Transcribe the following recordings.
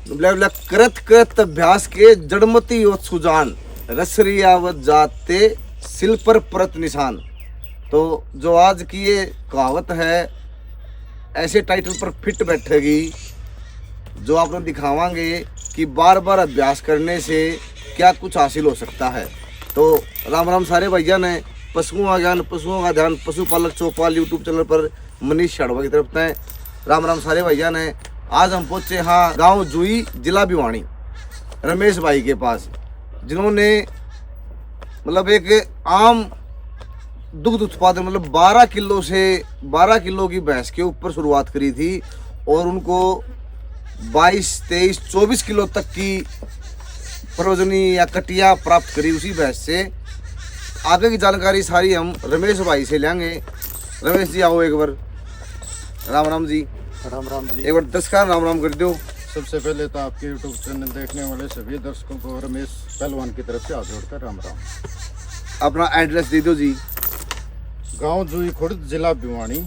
करत करत अभ्यास के जड़मती और सुजान रसरियावत जाते सिल पर परत निशान। तो जो आज की ये कहावत है ऐसे टाइटल पर फिट बैठेगी जो आप लोग दिखावांगे कि बार बार अभ्यास करने से क्या कुछ हासिल हो सकता है। तो राम राम सारे भैया ने पशुओं का ज्ञान पशुओं का ध्यान पशुपालक चौपाल यूट्यूब चैनल पर मनीष शाड़वा की तरफ से राम राम सारे भैया ने। आज हम पहुंचे हाँ गांव जुई जिला भिवानी रमेश भाई के पास, जिन्होंने मतलब एक आम दुग्ध उत्पादन मतलब 12 किलो की भैंस के ऊपर शुरुआत करी थी और उनको 22, 23, 24 किलो तक की प्रयोजनी या कटिया प्राप्त करी उसी भैंस से। आगे की जानकारी सारी हम रमेश भाई से लेंगे। रमेश जी आओ एक बार। राम राम जी। राम राम जी। एक बार 10 का राम राम कर दो। सबसे पहले तो आपके यूट्यूब चैनल देखने वाले सभी दर्शकों को रमेश पहलवान की तरफ से हाथ जोड़कर राम राम। अपना एड्रेस दे दो जी। गांव जुई खुर्द जिला भिवानी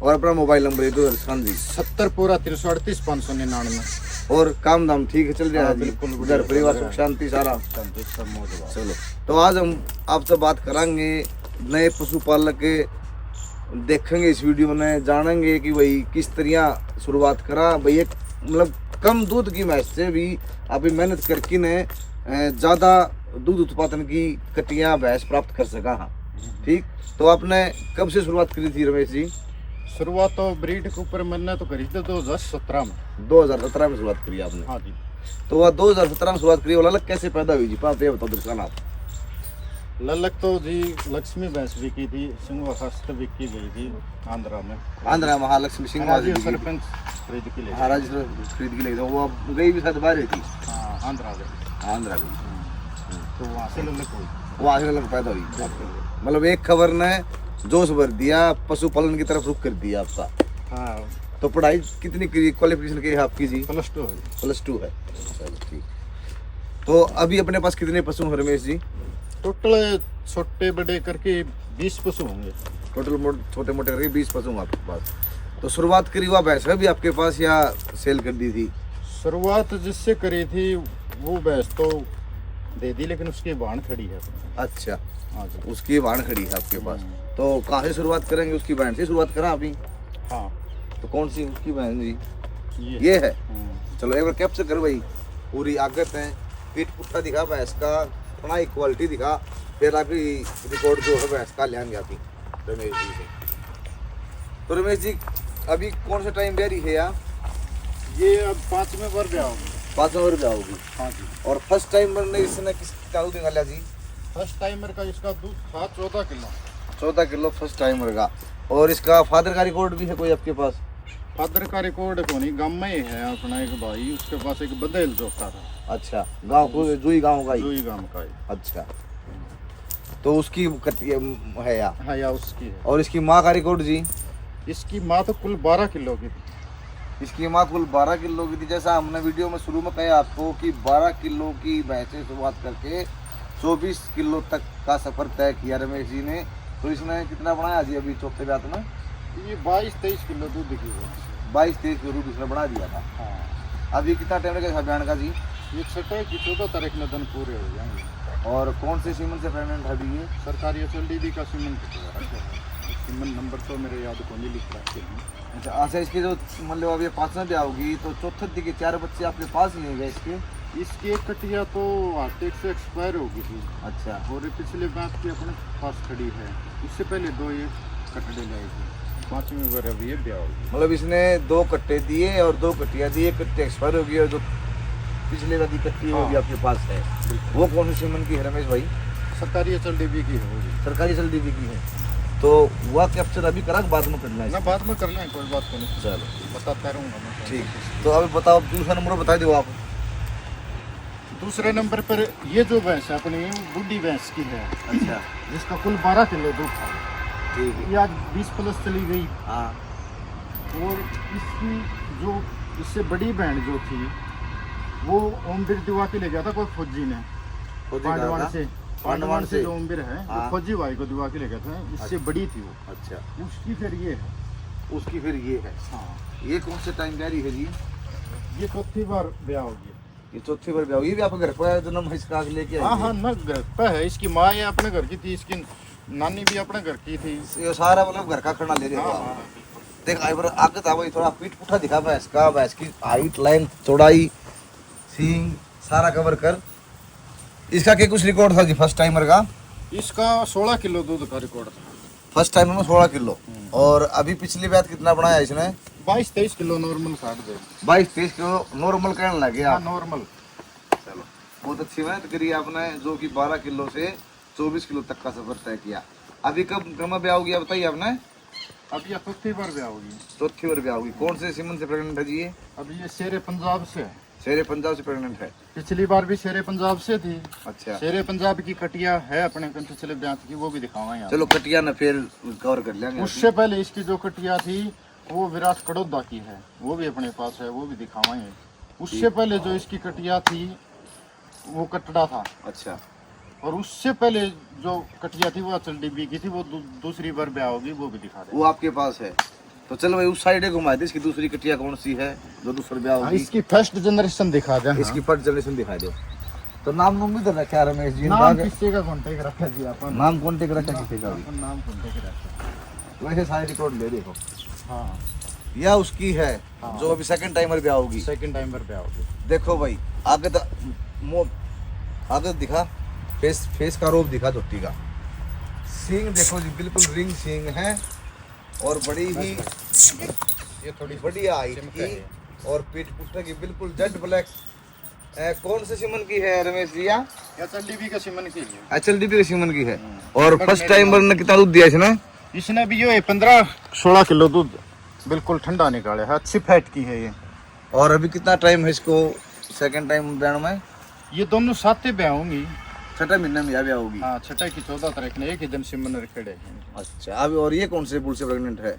और अपना मोबाइल नंबर दे दो दर्शन जी। 70 पूरा 338 599। और काम धाम ठीक है चल रहा है जी? बिल्कुल घर परिवार सुख शांति सारा सब मौज। चलो तो आज हम आपसे बात करांगे नए पशुपालक के, देखेंगे इस वीडियो में, जानेंगे कि भाई किस तरह शुरुआत करा भाई। एक मतलब कम दूध की भैंस से भी अभी मेहनत करके ने ज़्यादा दूध उत्पादन की कटिया भैंस प्राप्त कर सका। हाँ ठीक। तो आपने कब से शुरुआत करी थी रमेश जी? शुरुआत तो ब्रीड के ऊपर मैंने तो करी थी 2017 में। 2017 में शुरुआत करी आपने? हाँ जी। तो वह 2017 में शुरुआत करी, वो ललक कैसे पैदा हुई जी? पाप ये बताओ दर्शन आप। ललक तो जी लक्ष्मी भैंस बिकी थी, सिंगवा हस्त बिकी गई थी आंध्रा में। आंध्रा महालक्ष्मी सिंह सरपंच खरीद के ले हाँ राजस्थान खरीद के ले गए। वो अब गई भी शायद बाहर थी। हाँ आंध्रा गई। आंध्रा गई तो वहाँ से ललक हुई। वहाँ से ललक पैदा हुई। मतलब एक खबर ने जोश भर दिया, पशुपालन की तरफ रुख कर दिया आपका। हाँ। तो पढ़ाई कितनी की क्वालिफिकेशन की है आपकी जी? +2 है। +2 है। चलो ठीक। तो अभी अपने पास कितने पशु हैं रमेश जी? टोटल छोटे बड़े करके 20 पशु होंगे। टोटल छोटे मोटे करके 20 पशु हैं आपके पास। तो शुरुआत करी हुआ भैंस है भी आपके पास या सेल कर दी थी? शुरुआत जिससे करी थी वो भैंस तो दे दी, लेकिन उसकी बाण खड़ी है। अच्छा हाँ जी। उसकी बाण खड़ी है आपके पास। तो कहाँ से शुरुआत करेंगे? उसकी बहन से शुरुआत करा अभी? हाँ। तो कौन सी उसकी बहन जी? ये है। चलो एक बार कैप्चर कर भाई, पूरी आगत है, पीठ पुट्टा दिखा भैंस का, थोड़ा क्वालिटी दिखा, फिर आपकी रिकॉर्ड जो है भैंस का लेंगे अभी रमेश जी से। तो रमेश जी अभी कौन सा टाइम ब्यारी है यार? ये अब 5वें बार ब्याह होगी। 5वें बार ब्याह होगी। हाँ जी। और फर्स्ट टाइम बनने इसने किस चालू निकाला जी? फर्स्ट टाइमर का इसका दूध था 14 किलो। 14 किलो फर्स्ट टाइमर का। और इसका फादर का रिकॉर्ड भी है कोई आपके पास? फादर का रिकॉर्ड को नहीं, गाँव में ही है अपना एक भाई, उसके पास एक बदेल जोता था। अच्छा गांव को जुई गांव का ही? जुई गाँव का ही। अच्छा तो उसकी है या? हाँ या उसकी है। और इसकी माँ का रिकॉर्ड जी? इसकी माँ तो कुल 12 किलो की थी। इसकी माँ कुल 12 किलो की थी। जैसा हमने वीडियो में शुरू में कहा आपको कि 12 किलो की भैंस से शुरुआत करके 24 किलो तक का सफर तय किया रमेश जी ने। तो इसने कितना बनाया जी अभी चौथे ब्याह में? ये 22-23 किलो दूध की है। 22-23 किलो दूध इसने बढ़ा दिया था। हाँ। अभी कितना टाइम लगेगा बयान का जी? ये 14 तारीख में दिन पूरे हो जाएंगे। और कौन से सीमन से पेमेंट है अभी ये? सरकारी SLDB का सीमेंट सीमन नंबर तो मेरे याद को नहीं लिख रखे हैं। अच्छा इसकी जो मतलब अभी 5वें ब्याह होगी तो चौथे दिन के 4 बच्चे आपके पास ही हैं इसके? इसकी एक कटिया तो हार्टेक से एक्सपायर हो गई थी। अच्छा। और ये पिछले बात की अपने पास खड़ी है। इससे पहले 2 ये कटड़े लाई थी। 5वीं बार अभी ये ब्याह होगी। मतलब इसने 2 कट्टे दिए और 2 कट्टियाँ दी, एक कट्टी एक्सपायर हो गई और जो पिछले वाली कट्टी है वो भी आपके पास है। वो कौन सी सीमन की है रमेश भाई? सरकारी SLDB की है वो भी। सरकारी SLDB की है। तो वह कैप्चर अभी करा बाद में करना है? ना बाद में कर लें, कोई बात नहीं। चलो बताता रहूँगा मैं। ठीक। तो अभी बताओ दूसरा नंबर बता दो आप। दूसरे नंबर पर ये जो भैंस है अपनी बूढ़ी भैंस की है। अच्छा। जिसका कुल 12 किलो दूध था। ठीक है। ये आज 20+ चली गई। हाँ। और इसकी जो इससे बड़ी बहन जो थी वो ओमबीर दिवा के ले गया था कोई फौजी ने पांडवान से जो ओमबीर है हाँ। वो फौजी भाई को दिवा के ले गया था। इससे बड़ी थी वो। अच्छा। उसकी फिर ये है। उसकी फिर ये है। हाँ। ये कौन से टाइम जारी है जी? ये चौथी बार ब्याह होगी। ये चौथी बार ब्याह होगी। ये भी आपके घर पर है जन्म इसका लेके हाँ आई हाँ, न घर पे है। इसकी माँ ये अपने घर की थी, इसकी नानी भी अपने घर की थी। ये सारा मतलब घर का खाना ले रहे हो हाँ आप। हाँ, देख आई बार आगे था भाई, थोड़ा पीठ पुठा दिखा भैंस का, भैंस की हाइट लाइन चौड़ाई सींग सारा कवर कर। इसका क्या कुछ रिकॉर्ड था जी फर्स्ट टाइमर का? इसका 16 किलो दूध का रिकॉर्ड था। फर्स्ट टाइमर में 16 किलो। और अभी पिछली बार कितना बनाया इसने? 22-23 किलो नॉर्मल काट दे। 22-23 किलो नॉर्मल कहने लगे हाँ आप। नॉर्मल। चलो बहुत अच्छी मेहनत करी आपने, जो कि 12 किलो से 24 किलो तक का सफर तय किया। अभी कब क्रम ब्याह हो गया बताइए आपने? अब ये चौथी बार ब्याह होगी। चौथी बार ब्याह होगी। कौन से सीमन से प्रेग्नेंट है जी ये? अब ये शेरे पंजाब से है। शेरे पंजाब से प्रेग्नेंट है। पिछली बार भी शेरे पंजाब से थी। अच्छा शेरे पंजाब की कटिया है अपने पिछले ब्याह की, वो भी दिखावा यहाँ। चलो कटिया ना फिर कवर कर लेंगे। उससे पहले इसकी जो कटिया थी वो विराट कड़ौदा की है, वो भी अपने पास है, वो भी दिखावाएंगे। उससे पहले जो इसकी कटिया थी वो कटड़ा था। अच्छा और उससे पहले जो कटिया थी वो अचल डिब्बी की थी, वो दूसरी बार ब्याह होगी, वो भी दिखा दे। वो आपके पास है तो चलो भाई उस साइड घुमा दे। इसकी दूसरी कटिया कौन सी है जो दूसरा ब्याह होगी? इसकी फर्स्ट जनरेशन दिखा दे। इसकी फर्स्ट जनरेशन दिखा दो। तो नाम भी तो रखा रमेश जी नाम इनका? किसी का कॉन्टेक्ट रखा जी अपन। नाम कॉन्टेक्ट रखा किसी का भी? अपन नाम कॉन्टेक्ट रखा। वैसे सारे रिकॉर्ड ले देखो। हाँ यह उसकी है हाँ। जो अभी सेकंड टाइमर ब्याह होगी। सेकंड टाइम पर ब्याह होगी। देखो भाई आगे तो आगे दिखा, फेस का रूप दिखा चोटी का। सींग देखो जी बिल्कुल रिंग सींग है और बड़ी ही ये थोड़ी बढ़िया हाइट चमका की है। और पीठ पुट्टा की बिल्कुल जेड ब्लैक। कौन से सीमन की है रमेश जी? या अचल डिब्बी का सीमन की है। HLDP के सीमन की है। और फर्स्ट टाइमर ने कितना दूध दिया इसने? इसने भी ये 15-16 किलो दूध बिल्कुल ठंडा निकाला है, अच्छी फैट की है ये। और अभी कितना टाइम है इसको सेकंड टाइम ब्याह में? ये दोनों साथ ही ब्याह होंगी। छठा महीने में ब्याह होगी। हाँ, छठा की 14 तारीख ने एक ही दिन सिमन रखेड़े। अच्छा अभी और ये कौन से बुल से प्रेग्नेंट है?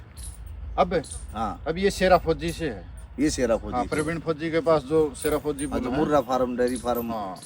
अब हाँ अब ये शेरा फौजी से है। ये शेरा हाँ, फौजी। प्रवीण फौजी के पास जो शेरा फौजी अच्छा बुल है। मुर्रा फार्म डेयरी फार्म। हाँ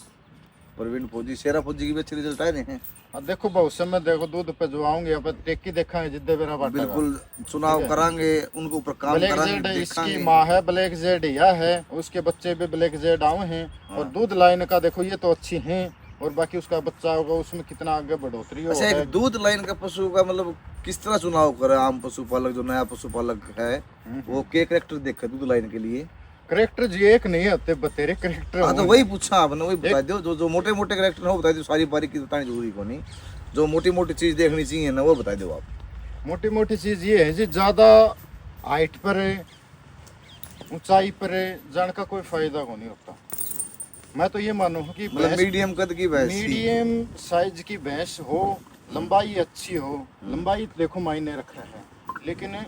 प्रवीण फौजी शेरा फौजी की भी अच्छे रिजल्ट आए हैं। अब देखो बहुत समय देखो दूध पे जो आऊंगे अब टेकी देखेंगे जिद्दे मेरा बाटा। बिल्कुल चुनाव करांगे उनके ऊपर काम ब्लैक करांगे जेड इसकी देखेंगे। माँ है, ब्लैक जेड यह है, उसके बच्चे भी ब्लैक जेड आए हैं। और दूध लाइन का देखो ये तो अच्छी हैं, और बाकी उसका बच्चा होगा उसमें कितना आगे बढ़ोतरी अच्छा हो। एक दूध लाइन का पशु का मतलब किस तरह चुनाव करे? आम पशुपालक जो नया पशुपालक है वो क्या करेक्टर देखे दूध लाइन के लिए? करेक्टर जी एक नहीं होते, बतेरे करेक्टर। हाँ तो वही पूछा आपने, वही बता दो। जो जो मोटे मोटे करेक्टर हो बता दो, सारी बारीकी बतानी जरूरी को नहीं। जो मोटी मोटी चीज देखनी चाहिए ना वो बता दो आप। मोटी मोटी चीज ये है जी, ज्यादा हाइट पर ऊंचाई पर जाने का कोई फायदा को नहीं होता। मैं तो ये मानू कि मतलब मीडियम कद की भैंस ही। मीडियम साइज की भैंस हो, लंबाई अच्छी हो। लंबाई तो देखो मायने रखा है, लेकिन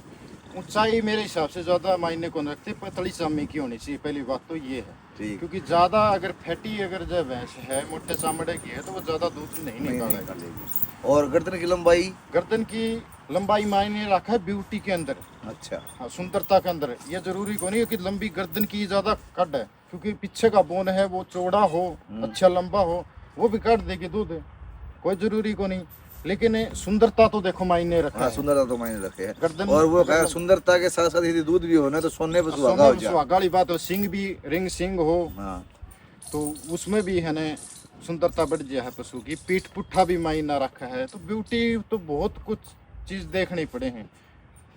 ऊंचाई मेरे हिसाब से ज्यादा मायने को नहीं रखती। पतली चामड़ी की होनी चाहिए, पहली बात तो ये है। ठीक। क्योंकि ज्यादा अगर फैटी अगर जो भैंस है, मोटे चामड़े की है, तो वो ज्यादा दूध नहीं निकालेगा। और गर्दन की लंबाई? गर्दन की लंबाई मायने रखा है ब्यूटी के अंदर। अच्छा हाँ, सुंदरता के अंदर। ये जरूरी को नहीं है कि लंबी गर्दन की ज्यादा कट है, क्योंकि पीछे का बोन है वो चौड़ा हो, अच्छा लंबा हो, वो भी काट देगी दूध, कोई जरूरी को नहीं। लेकिन सुंदरता तो देखो मायने रखा हाँ है। सुंदरता तो मैंने रखे है। गर्दन और वो कहा सुंदरता के साथ साथ यदि दूध भी हो ना तो सोने पर सुहागा हो जाए। सुहागा वाली बात हो, सिंग भी रिंग सिंग हो हाँ तो उसमें भी है ना सुंदरता बढ़ जाए है पशु की। पीठ पुट्ठा भी मायना रखा है। तो ब्यूटी तो बहुत कुछ चीज देखनी पड़े हैं।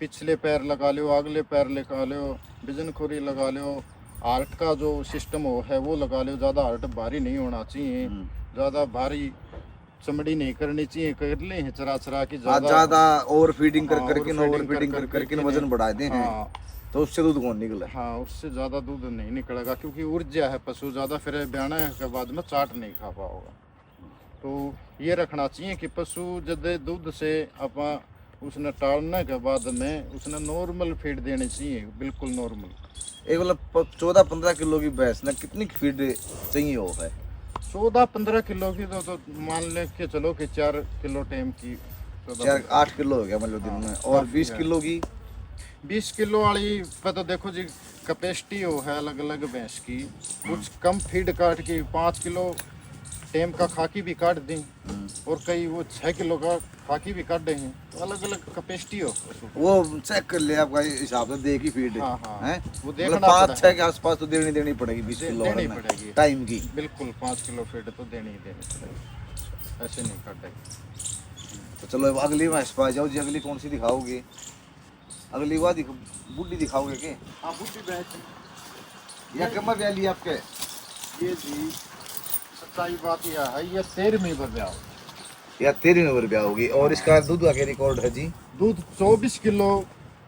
पिछले पैर लगा लो, अगले पैर लगा लो, बिजनखोरी लगा लो, हार्ट का जो सिस्टम हो है वो लगा लो। ज़्यादा हार्ट भारी नहीं होना चाहिए, ज़्यादा भारी चमड़ी नहीं करनी चाहिए। कर ले हैं चरा चरा की ज्यादा ओवर फीडिंग कर हाँ, करके overfeeding ओवर फीडिंग कर कर करके करके वजन बढ़ा दे हैं हाँ तो उससे दूध कौन निकले? हाँ, उससे ज़्यादा दूध नहीं निकलेगा, क्योंकि ऊर्जा है पशु ज़्यादा, फिर ब्याना के बाद में चाट नहीं खा पाओगा। तो ये रखना चाहिए कि पशु जब दूध से अपा उसने टालने के बाद में उसने नॉर्मल फीड देनी चाहिए, बिल्कुल नॉर्मल। एक मतलब 14-15 किलो की भैंस ना कितनी फीड चाहिए हो है? 14-15 किलो की तो मान ले के चलो कि 4 किलो टाइम की 4-8 किलो हो गया मतलब दिन में। और 20 किलो की? 20 किलो वाली पे तो देखो जी कैपेसिटी हो है अलग अलग भैंस की। कुछ कम फीड काट के 5 किलो टेम का खाकी भी काट दें और कई वो 6 किलो का खाकी भी काट दें, तो अलग अलग कैपेसिटी हो पशु। वो चेक कर ले आपका हिसाब से दे की फीड हाँ, हाँ। है, वो मतलब देखना 5-6 के आसपास तो देनी पड़ेगी 20 किलो देनी पड़ेगी टाइम की। बिल्कुल 5 किलो फीड तो देनी ही देनी पड़ेगी, ऐसे नहीं काटेगी। तो चलो अब अगली भैंस पे आ जाओ जी। अगली कौन सी दिखाओगे? अगली वो बुड्ढी दिखाओगे के? हाँ बुड्ढी भैंस या कमर वैली आपके? ये जी सच्चाई बात यह है, ये 13वीं बजा या 13 नंबर पे आओगी। और इसका दूध का क्या रिकॉर्ड है जी? दूध 24 किलो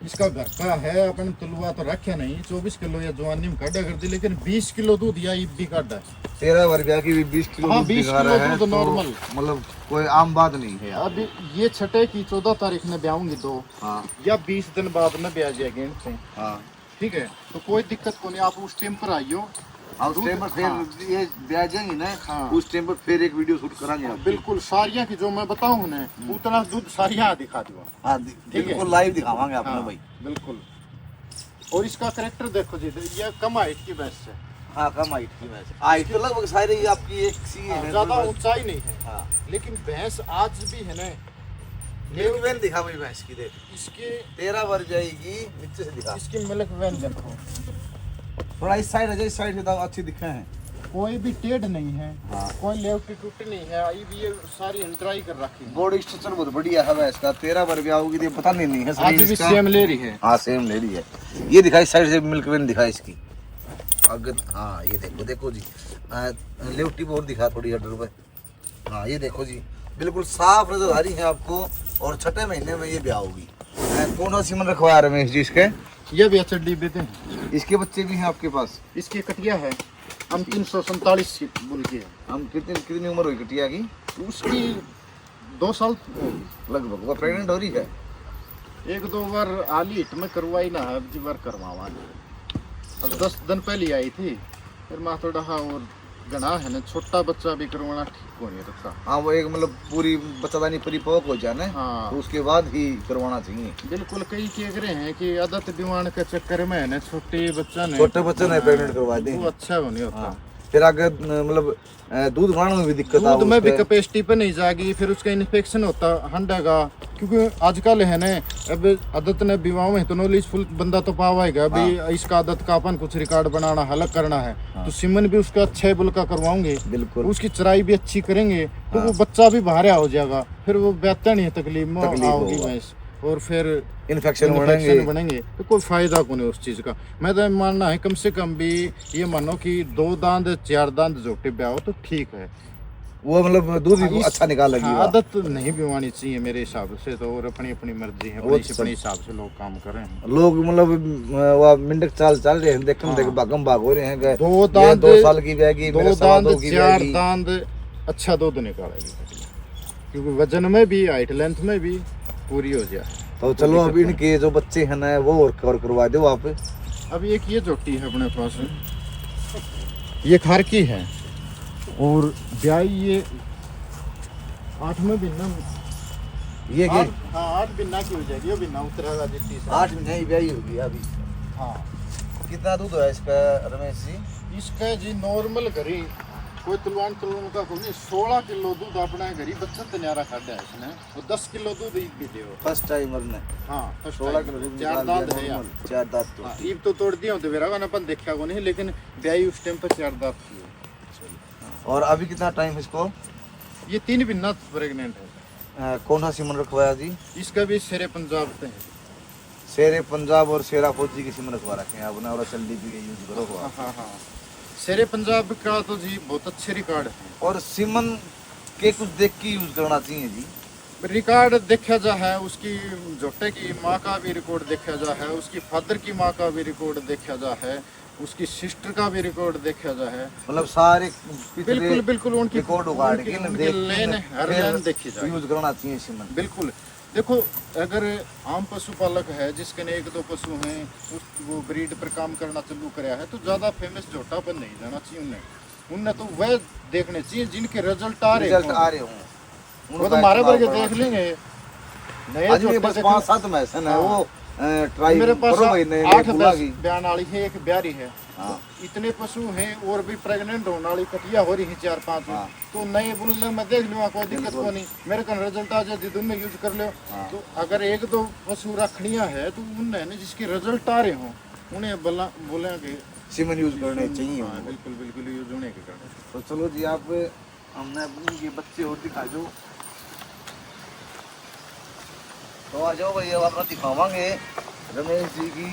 इसका घर का है, अपन तुलवा तो रखे नहीं। 24 किलो या जवानी में काटा कर दी, लेकिन 20 किलो दूध या भी काटा है। 13 रुपया की भी 20 किलो हाँ, दूध 20 दिखा रहा किलो है, दूध तो नॉर्मल। मतलब कोई आम बात नहीं है। अब ये छठे की 14 तारीख में ब्याऊंगी दो हाँ या 20 दिन बाद में ब्याह जाएगी इनसे, हाँ ठीक है। तो कोई दिक्कत को नहीं, आप उस टाइम पर आइयो। हाँ, उस टाइम पर फिर हाँ। ये ब्याह जाएंगे ना, हाँ। उस टाइम पर फिर एक वीडियो शूट कराएंगे आप। बिल्कुल सारिया की जो मैं बताऊँ ना उतना दूध सारिया दिखा दूंगा। हाँ ठीक है। बिल्कुल लाइव दिखावांगे आपने हाँ, भाई। बिल्कुल। और इसका करेक्टर देखो जी, ये कम हाइट की भैंस है। हाँ कम हाइट की भैंस। हाइट तो लगभग सारी ही आपकी एक सी है, ज्यादा ऊंचाई नहीं है, हाँ। लेकिन भैंस आज भी है ना। मिल्क वैन दिखा भाई भैंस की, देख इसके 13 भर जाएगी। नीचे से दिखा, इसकी मिल्क वैन देखो, थोड़ा इस साइड है, इस साइड से तो अच्छी दिखे हैं। कोई भी टेढ़ नहीं है, हाँ। कोई लेवटी टूटी नहीं है, आई भी ये सारी हंड्राई कर रखी है। बॉडी स्ट्रक्चर बहुत बढ़िया है भैंस का। 13 भर भी आओगी तो पता नहीं है आज भी सेम ले रही है। हाँ सेम ले रही है। ये दिखाई साइड से मिल्क वैन दिखा इसकी अगर, हाँ ये देखो जी, लेवटी बहुत दिखा थोड़ी अडर पे। हाँ ये देखो जी, बिल्कुल साफ नजर आ रही है आपको। और छठे महीने में ये ब्याह होगी। कौन सा सीमन रखवाया रमेश जी इसके? ये भी अच्छा डिब्बे थे। इसके बच्चे भी हैं आपके पास? इसकी कटिया है, हम 347 बुल की है। हम कितनी उम्र हुई कटिया की? उसकी 2 साल लगभग। वो प्रेग्नेंट हो रही है? 1-2 बार आली हिट में करवाई ना, अब जी बार करवावा। अब 10 दिन पहले आई थी, फिर माँ थोड़ा हाँ और गना है ना, छोटा बच्चा भी करवाना ठीक हो नहीं रखा। हाँ वो एक मतलब पूरी बच्चादानी परिपक्व हो जाए ना, हाँ। तो उसके बाद ही करवाना चाहिए। बिल्कुल। कई कह रहे हैं कि आदत दीवान के चक्कर में है ना, छोटे बच्चा ने प्रेग्नेंट करवा दें, वो अच्छा हो नहीं होता। हाँ। फिर आगे मतलब दूध बनाने में भी दिक्कत दूध में भी कैपेसिटी पे नहीं जाएगी, फिर उसका इन्फेक्शन होता हंडेगा। क्योंकि आजकल है ना, अब आदत ने विवाह में तो नॉलेज फुल बंदा तो पावाएगा अभी। हाँ। इसका आदत का अपन कुछ रिकॉर्ड बनाना हलक करना है, हाँ। तो सिमन भी उसका 6 बुल का करवाऊंगे। बिल्कुल। उसकी चराई भी अच्छी करेंगे, तो हाँ। वो बच्चा भी बाहर हो जाएगा, फिर वो बेहतर नहीं है, तकलीफ में आओगी होगा। भैंस, और फिर इन्फेक्शन बनेंगे, तो कोई फायदा को नहीं उस चीज का। मैं तो मानना है कम से कम भी ये मानो कि 2 दांत 4 दांत जोटे ब्याह हो तो ठीक है। वो मतलब दूध भी अच्छा निकाल लगी। हाँ, आदत नहीं बीमानी चाहिए मेरे हिसाब से तो। और अपनी अपनी मर्जी है, वो अपने हिसाब से लोग काम कर रहे हैं। लोग मतलब वो मिनट चल रहे हैं, देख हाँ। भागम भाग हो रहे हैं। 2 दांत 2 साल की बैगी, 2 दांत 4 दांत अच्छा दूध निकालेगी, क्योंकि वजन में भी हाइट लेंथ में भी पूरी हो जाए। तो चलो अभी इनके जो बच्चे हैं ना वो और कवर करवा दो आप। अब एक ये जोटी है अपने पास, ये खार की है, और ब्याई ये 8वें बिन्ना, ये के 8 बिन्ना की हो जाएगी। ये बिन्ना उतरेगा जितनी से। 8 महीने की ब्याही होगी अभी। हाँ। कितना दूध है इसका रमेश जी? इसका जी नॉर्मल घरी कोई तुलवान का को नहीं, 16 किलो दूध अपना घरी बच्चा तैयारा खाड़ा है इसने, वो 10 किलो दूध भी दे। फर्स्ट टाइमर ने हाँ 16 किलो दूध 4 दांत है यार। 4 दांत तो। हाँ, ईब तो तोड़ दिया होते मेरा अपन देखा को नहीं, लेकिन ब्याई उस टाइम पर 4 दांत थी। और अभी कितना टाइम इसको? ये 3 बिन्ना प्रेग्नेंट है। कौन सा सीमन रखवाया जी? इसका भी शेरे पंजाब पे है। शेरे पंजाब और शेरा फौजी की सीमन रखवा रखे हैं आपने, और चल्ली भी यूज करो। हाँ हाँ हाँ, शेरे पंजाब का तो जी बहुत अच्छे रिकॉर्ड है। और सीमन के कुछ देख के यूज करना चाहिए जी। रिकॉर्ड देखा जा है, उसकी जोटे की माँ का भी रिकॉर्ड देखा जा है, उसकी फादर की माँ का भी रिकॉर्ड देखा जा है, उसकी सिस्टर का भी रिकॉर्ड देखा जा है। मतलब सारे बिल्कुल बिल्कुल उनकी रिकॉर्ड उगाड़ के लेन हर लेन देखी जाए। यूज करना चाहिए सीमन। बिल्कुल। देखो, अगर आम पशुपालक है जिसके ने 1-2 पशु हैं, वो ब्रीड पर काम करना चालू कराया है, तो ज़्यादा फेमस जोटा पर नहीं जाना चाहिए उन्हें तो वह देखने चाहिए जिनके रिजल्ट आ रहे हों। वो तो हमारे वर्ग देख लेंगे। आज मेरे पास 5-7 मैसन है, वो ट्राई मेरे पास करो भाई, 8 बयान वाली है, एक ब्यारी है। हाँ। इतने पशु हैं और भी प्रेग्नेंट होने वाली कटिया हो रही है 4-5 हाँ। तो नए बुल्ले में देख लो कोई दिक्कत को नहीं मेरे का रिजल्ट आ जाए तुम यूज कर लो। हाँ। तो अगर 1-2 पशु रखनिया है तो उनने ना जिसके रिजल्ट आ रहे हो उन्हें बोलेंगे सीमन यूज करने चाहिए। हाँ, बिल्कुल बिल्कुल यूज होने के करने। तो चलो जी आप हमने अपनी ये बच्चे और दिखा दो। तो आ जाओ भाई अब अपना दिखावांगे रमेश जी की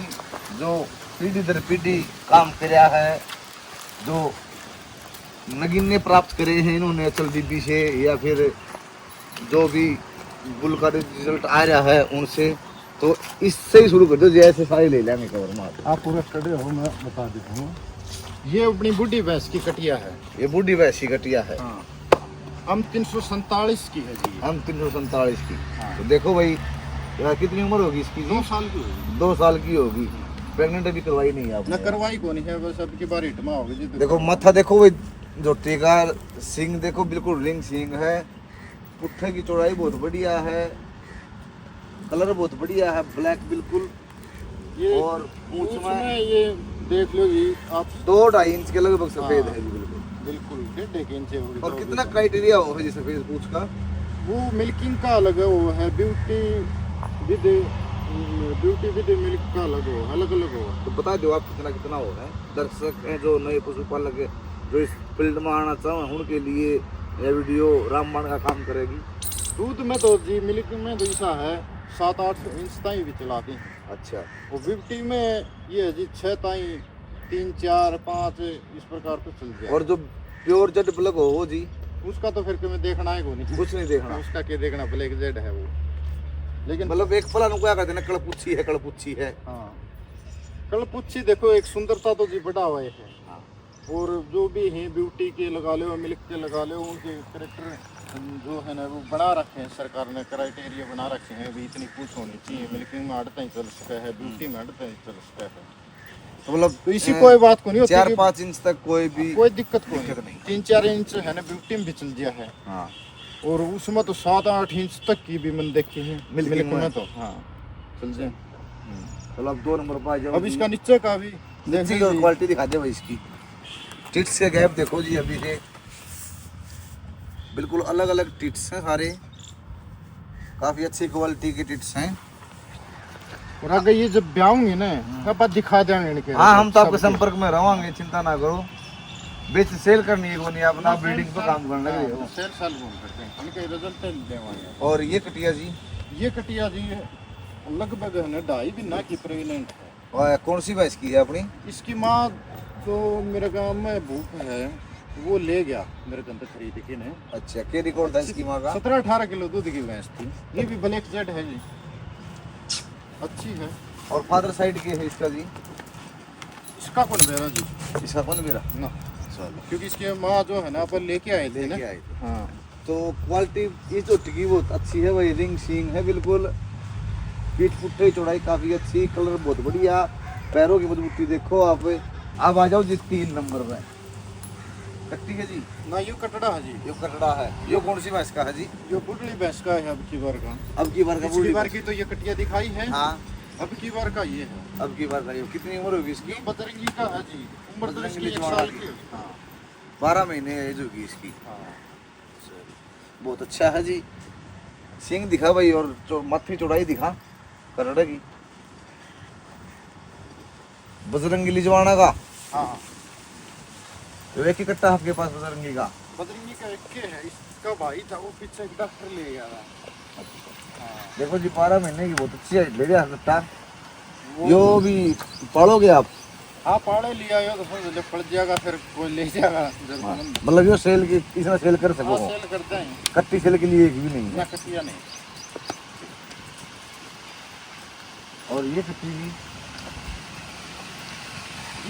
जो पीढ़ी दर पीढ़ी काम कराया है, जो नगीने प्राप्त करे हैं इन्होंने अचल दीदी से या फिर जो भी बुल का रिजल्ट आ रहा है उनसे। तो इससे ही शुरू कर दो, जैसे सारे ले लेंगे कवर मार। आप पूरा खड़े हो मैं बता देता हूँ। ये अपनी बुढ़ी भैंस की कटिया है। ये बूढ़ी वैसी कटिया है। हाँ। हम 347 की है जी। हम 347 की। हाँ। तो देखो भाई यार कितनी उम्र होगी इसकी? 2 साल की होगी। 2 साल की होगी। प्रेग्नेंट अभी करवाई नहीं है ना आपने? करवाई को नहीं है बस अब की बार हिटमा होगी जी। देखो मत्था देखो भाई, झोटी का सिंग देखो बिल्कुल रिंग सिंग है। पुट्ठे की चौड़ाई बहुत बढ़िया है, कलर बहुत बढ़िया है, ब्लैक बिल्कुल। ये और पूंछ में ये देख लो जी आप 2-2.5 इंच के लगभग सफेद हाँ। है जी बिल्कुल। बिल्कुल 1.5 इंच होगी। और कितना क्राइटेरिया होगा जी सफेद पूंछ का? वो मिल्किंग का अलग है, वो है ब्यूटी विद मिल्क का अलग हो, अलग अलग हो। तो बता दो आप कितना कितना हो है। दर्शक हैं जो नए पशुपालक है, जो इस फील्ड में आना चाहे उनके लिए यह वीडियो रामबाण का काम करेगी। दूध में तो जी मिल्क में तो ऐसा है 7-8 इंच ताई भी चलाते हैं। अच्छा। और ब्यूटी में ये है जी 6 ताई 3-4-5 इस प्रकार तो चल जाए। और जो प्योर जेड ब्लैक हो वो जी उसका तो फिर तुम्हें देखना है को नहीं, कुछ नहीं देखना। उसका क्या देखना, ब्लैक जेड है वो। लेकिन मतलब एक फला नु क्या कहते हैं, कड़पुच्छी है, कड़पुच्छी है। हाँ कलपुच्छी देखो एक सुंदरता तो जी बढ़ा हुआ है। हाँ। और जो भी हैं ब्यूटी के लगा लो मिल्क के लगा लो उनके करेक्टर जो है ना वो बना रखे हैं, सरकार ने क्राइटेरिया बना रखे हैं भी इतनी पूछ होनी चाहिए। मिल्किंग में 8 ही चल सकता है, ब्यूटी में 8 ही चल सकता है। तो मतलब तो इसी कोई बात को नहीं होती 4-5 इंच तक कोई भी कोई दिक्कत को दिक्कत नहीं। नहीं। 3-4 इंच है ना ब्यूटी में भी चल दिया है। हाँ। और उसमें तो 7-8 इंच तक की भी मैंने देखी है मिल्किंग मिल्क में। में तो। हाँ चल जाए। चलो अब 2 नंबर पर आ जाओ। अब इसका नीचे का भी नीचे की और क्वालिटी दिखा दे भाई इसकी। टिट्स के गैप देखो जी अभी से बिल्कुल अलग अलग टिट्स हैं सारे, काफी अच्छी क्वालिटी के टिट्स हैं। और अगर ये जब ब्याऊंगे ना तब आप दिखा देंगे इनके। हाँ हम तो आपके संपर्क में रहेंगे, चिंता ना करो। बेच सेल करनी है कोनी, अपना ब्रीडिंग पे काम करने लगे हो। सेल साल घूम सकते हैं, इनके रिजल्ट देवाएंगे। और ये कटिया जी, ये कटिया जी लगभग है ना 2.5 महीना की प्रेग्नेंट है। और कौन सी भैंस की है अपनी? इसकी माँ तो मेरे गांव में भूख है वो ले गया मेरे को अंदर खरीद के ने। अच्छा, क्या रिकॉर्ड था इसकी माँ का? 17-18 किलो दूध की भैंस थी। ये भी ब्लैक जेड है जी, अच्छी है। और फादर साइड के है इसका जी? इसका कौन बेरा जी? इसका कौन मेरा ना चलो क्योंकि इसके माँ जो है ना अपन लेके आए थे ना। लेके आए थे। हाँ तो क्वालिटी ये जो टिकी बहुत अच्छी है भाई, रिंग सींग है बिल्कुल, पीठ पुट्ठे चौड़ाई काफी अच्छी, कलर बहुत बढ़िया, पैरों की मजबूती देखो आप। अब आ जाओ जी 3 नंबर में। कट्टी है जी? ना ये कटड़ा है जी। ये कटड़ा है। ये कौन सी भैंस का है जी? जो बुढ़ली भैंस का है अब की बार का। अब की बार का पिछली बार की तो ये कटिया दिखाई है। हाँ अब की बार का ये है। अब की बार का। ये कितनी उम्र होगी इसकी? ये बजरंगी का है जी, उम्र तो इसकी बजरंगी 1 जवाना साल की। की होगी। हाँ 12 महीने एज होगी इसकी। हाँ बहुत अच्छा है जी। सिंग दिखा भाई और मत्थी चौड़ाई दिखा कटड़े की। बजरंगी लिजवाना का हाँ तो एक ही कट्टा आपके पास बजरंगी का? बजरंगी का एक के है, इसका भाई था वो पीछे एक डॉक्टर ले गया था। हाँ देखो जी 12 महीने की बहुत अच्छी है, ले गया कट्टा। वो- यो भी पालोगे आप? हाँ पाड़े लिया हो तो फिर जब पड़ जाएगा फिर कोई ले जाएगा जरूरतमंद। मतलब यो सेल की इसमें सेल कर हाँ सको? सेल करते हैं कट्टी सेल के लिए एक भी नहीं ना है। कटिया नहीं। और ये कट्टी जी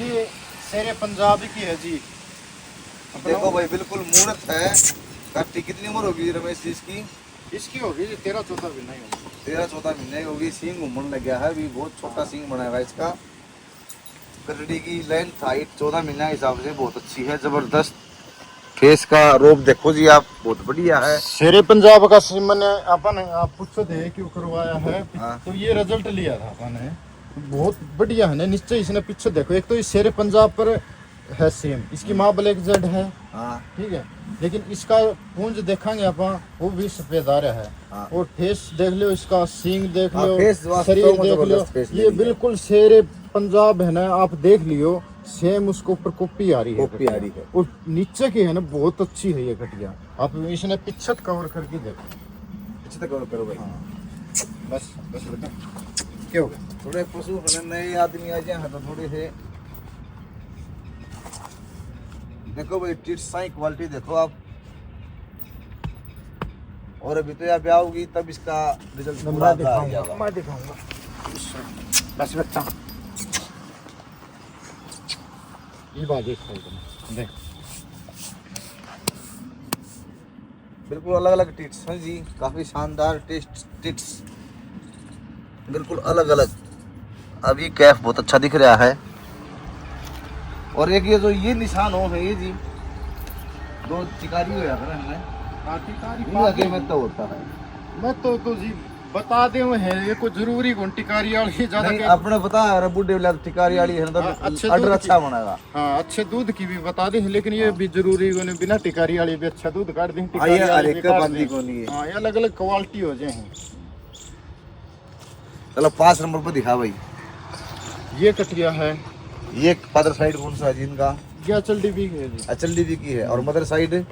ये शेरे पंजाब की है जी। देखो भाई बिल्कुल मूर्त है। कट्टी कितनी उम्र होगी रमेश जी इसकी? इसकी होगी जी 13-14 भी नहीं होगी। 13-14 महीने की होगी। सींग घूमने लग गया है अभी, बहुत छोटा सींग बनाएगा इसका। कटड़ी की लेंथ हाइट 14 महीने के हिसाब से बहुत अच्छी है, जबरदस्त। फेस का रोप देखो जी आप, बहुत बढ़िया है। शेरे पंजाब का सिमन अपन आप पूछो थे क्यों करवाया है। हाँ। तो ये रिजल्ट लिया था अपन ने, बहुत बढ़िया है ना। निश्चय इसने पीछे देखो, एक तो इस शेरे पंजाब पर है सेम, इसकी माँ ब्लैक जेड है, हाँ ठीक है, लेकिन इसका पूंछ देखेंगे अपन वो भी सफेदार है। हाँ। और फेस देख लो, इसका सींग देख हाँ, लो, फेस वास्तव शरीर में देख लो, जबरदस्त फेस ले ये लिया। बिल्कुल शेरे पंजाब है ना, आप देख लियो सेम उसके ऊपर कॉपी आ रही है, कॉपी आ रही है। और नीचे की है ना बहुत अच्छी है ये कटिया। आप इसने पीछे कवर करके देखो। अच्छे तक करो भाई। हाँ बस बस बेटा क्या हो गया? थोड़े पशु होने नए आदमी आ जाए तो थोड़े से देखो भाई, टिट्स साई क्वालिटी देखो आप। और अभी तो यहाँ पे आओगी तब इसका रिजल्ट पूरा आता आ जाएगा। मैं दिखाऊंगा बस बच्चा। ये बात देख, बिल्कुल अलग अलग टिट्स हैं जी, काफी शानदार टिट्स, बिल्कुल अलग अलग। अभी कैफ बहुत अच्छा दिख रहा है। और एक ये जो ये निशान हो है ये जी, दो चिकारी हो जाता है हमें, इनका में तो होता है। मैं तो जी बता दे है, ये कोई जरूरी कौन टिकारी वाली ज्यादा नहीं, अपने पता है बुढ़े वाला टिकारी वाली है ना, हाँ, अच्छे ऑर्डर दूध अच्छा की। बनेगा। हाँ अच्छे दूध की भी बता दे, लेकिन ये भी जरूरी कौन है, बिना टिकारी वाली भी अच्छा दूध काट दें, हाँ, टिकारी ये वाली हर भी एक काट बंदी दें। को नहीं है। हाँ, ये अलग अलग क्वालिटी हो जाए हैं। चलो 5 नंबर पर दिखा भाई। ये कटिया है, ये फादर साइड कौन सा है जिनका? ये अचल डीबी है जी। अचल डीबी की है। और मदर साइड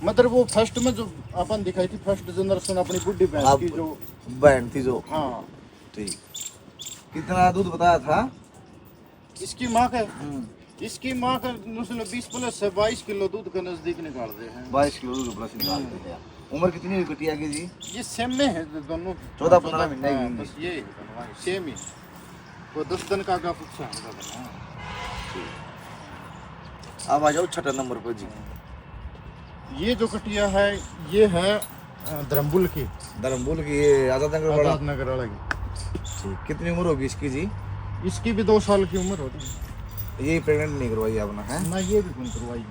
मतलब वो फर्स्ट में जो अपन दिखाई थी, फर्स्ट जनरेशन अपनी बुढ़ी भैंस की जो, बहन थी जो। हाँ ठीक। कितना दूध बताया था? इसकी माँ का, इसकी माँ का 20 प्लस है, 22 किलो दूध का नजदीक निकालते हैं। 22 किलो दूध प्लस निकालते हैं। उम्र कितनी हुई कटिया की जी? ये सेम में है दोनों, 14-15 महीने की हाँ, होंगी। बस ये सेम ही, वो 10 दिन का आगा पूछा है। अब आ जाओ 6 नंबर पर जी। ये जो कटिया है ये है धर्मपुर की, धर्मपुर की, ये आजाद नगर वाला। आजाद नगर वाला की। ठीक। कितनी उम्र होगी इसकी जी? इसकी भी 2 साल की उम्र होती है। ये प्रेग्नेंट नहीं करवाई आपने है? ना ये भी कौन करवाई।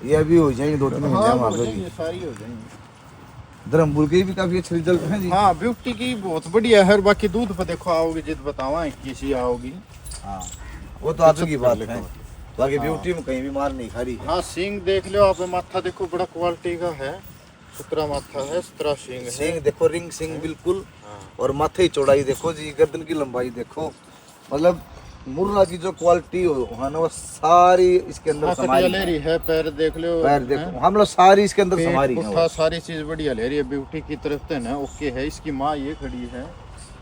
ये अभी हो जाएंगे 2-3 हाँ, महीने हो में जाएंगे, सारी हो जाएंगी। धर्मपुर के भी काफी अच्छे रिजल्ट हैं जी। हाँ ब्यूटी की बहुत बढ़िया है। और बाकी दूध पर देखो आओगी जिद बतावा किसी आओगी। हाँ, वो तो आगे की बात है। हाँ। बाकी ब्यूटी में कहीं भी मार नहीं खा रही है। हाँ सींग देख लो आप, माथा देखो बड़ा क्वालिटी का है, सुतरा माथा है, सुतरा सींग है। सिंग देखो, रिंग सिंग बिल्कुल। हाँ। और माथे की चौड़ाई देखो जी, गर्दन की लंबाई देखो, मतलब मुर्रा की जो क्वालिटी है ना वो सारी इसके अंदर हाँ, समाई कटिया ले है। रही है, पैर देख लो, पैर देखो, हम लोग सारी इसके अंदर पेट, समारी है पुट्ठा वो। सारी चीज बढ़िया ले रही है। ब्यूटी की तरफ से ना ओके है। इसकी माँ ये खड़ी है।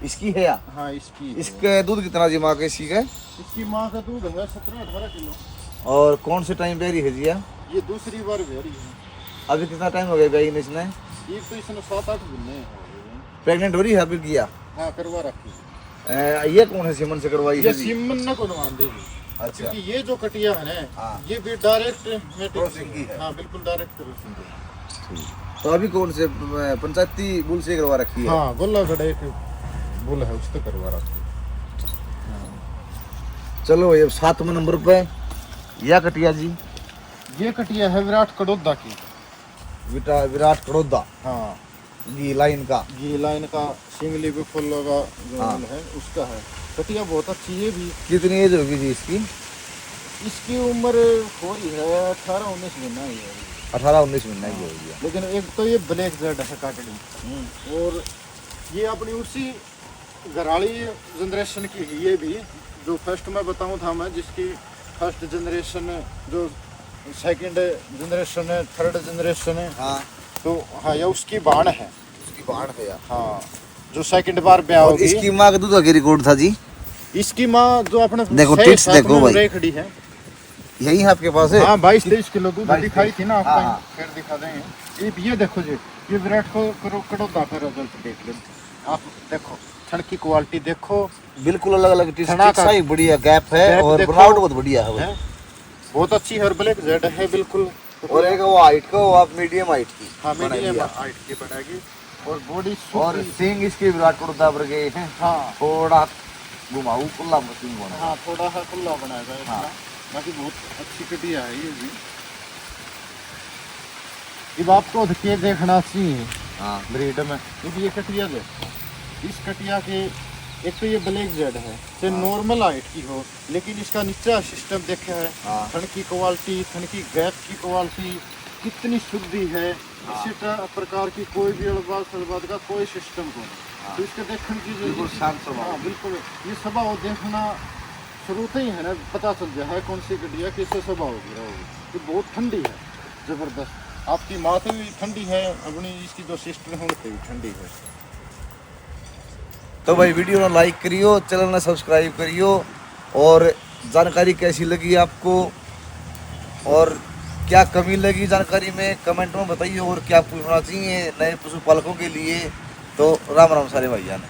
इसकी है या? हाँ इसकी है। इसके दूध कितना जी माँ के इसी का? इसकी माँ का दूध है 17-18 किलो। और कौन से टाइम पे रही है जी? ये दूसरी बार भेड़ी है। अभी कितना टाइम हो गया भाई इसने? ये तो इसने 7-8 महीने प्रेग्नेंट हो रही है अभी किया? हाँ करवा रखी। ये कौन है सिमन से करवाई ये है जी? सीमन न करवा देगी। अच्छा। क्योंकि ये जो कटिया है ना, हाँ। ये भी डायरेक्ट क्रॉसिंग की है। हाँ बिल्कुल डायरेक्ट क्रॉसिंग की। तो अभी कौन से पंचायती बुल से करवा रखी है? हाँ गोला गड़ा एक बुल है उससे करवा रखी। चलो ये 7वें नंबर पे या कटिया जी। ये कटिया है विराट कड़ोदा की। विराट कड़ोदा। हाँ जी लाइन का। ये लाइन का सिंगली भी फुल का जो हाँ। है उसका है। कटिया बहुत अच्छी है भी। कितनी एज होगी जी इसकी? इसकी उम्र हो रही है 18-19 महीना ही है। 18-19 महीने की होगी। लेकिन एक तो ये ब्लैक जेड है काटड़ी, और ये अपनी उसी घराड़ी जनरेशन की है। ये भी जो फर्स्ट में बताऊं था मैं, जिसकी फर्स्ट जनरेशन जो सेकंड जनरेशन है, थर्ड जनरेशन है, हाँ, तो हाँ ये उसकी बाण है। उसकी बाढ़ है यार। हाँ जो सेकंड बार ब्याह और होगी। इसकी माँ का दूध का रिकॉर्ड था जी? इसकी माँ जो अपने देखो, सही टिप्स साथ देखो में भाई। रह खड़ी है। यही है आपके पास है? हाँ 22-23 किलो दूध 22 दिखाई थी ना आपको। हाँ, हाँ। फिर दिखा देंगे। ये देखो जी, ये विराट को कड़ोदा का रिजल्ट देख लो आप। देखो छड़ की क्वालिटी देखो, बिल्कुल अलग अलग टिप्स छना का- सही बढ़िया गैप है। गैप और देखो। बनावट बहुत बढ़िया है वो। है बहुत अच्छी है। और ब्लैक जेड है बिल्कुल। और एक वो हाइट का, वो आप मीडियम हाइट की हाँ बनाई मीडियम है। हाइट की बनाएगी। और बॉडी और सिंग इसके विराट कड़ोदा पर गए हैं, हाँ थोड़ा घुमाऊ खुला मशीन बना। हाँ थोड़ा सा खुला बनाएगा इसका। हाँ। बाकी बहुत अच्छी कटिया है ये भी। अब आपको के देखना चाहिए हाँ, ब्रीड में। क्योंकि ये कटिया ले, इस कटिया के एक तो ये ब्लैक जेड है, जो नॉर्मल हाइट की हो, लेकिन इसका नीचा सिस्टम देखे है, हाँ। थन की क्वालिटी, थन की गैप की क्वालिटी कितनी शुद्धि है। इसी प्रकार की कोई भी अड़बाद सड़बाद का कोई सिस्टम को नहीं। तो इसके देखने की बिल्कुल शांत स्वभाव। हाँ बिल्कुल, ये स्वभाव देखना शुरू से ही है ना, पता चल जाए है कौन सी गड्डिया किससे स्वभाव की रहोगी। ये बहुत ठंडी है, जबरदस्त। आपकी माथे भी ठंडी है, अपनी इसकी जो सिस्टर है उनसे भी ठंडी है। तो भाई वीडियो ना लाइक करियो, चैनल ना सब्सक्राइब करियो, और जानकारी कैसी लगी आपको और क्या कमी लगी जानकारी में कमेंट में बताइए, और क्या पूछना चाहिए नए पशुपालकों के लिए। तो राम राम सारे भाईजान।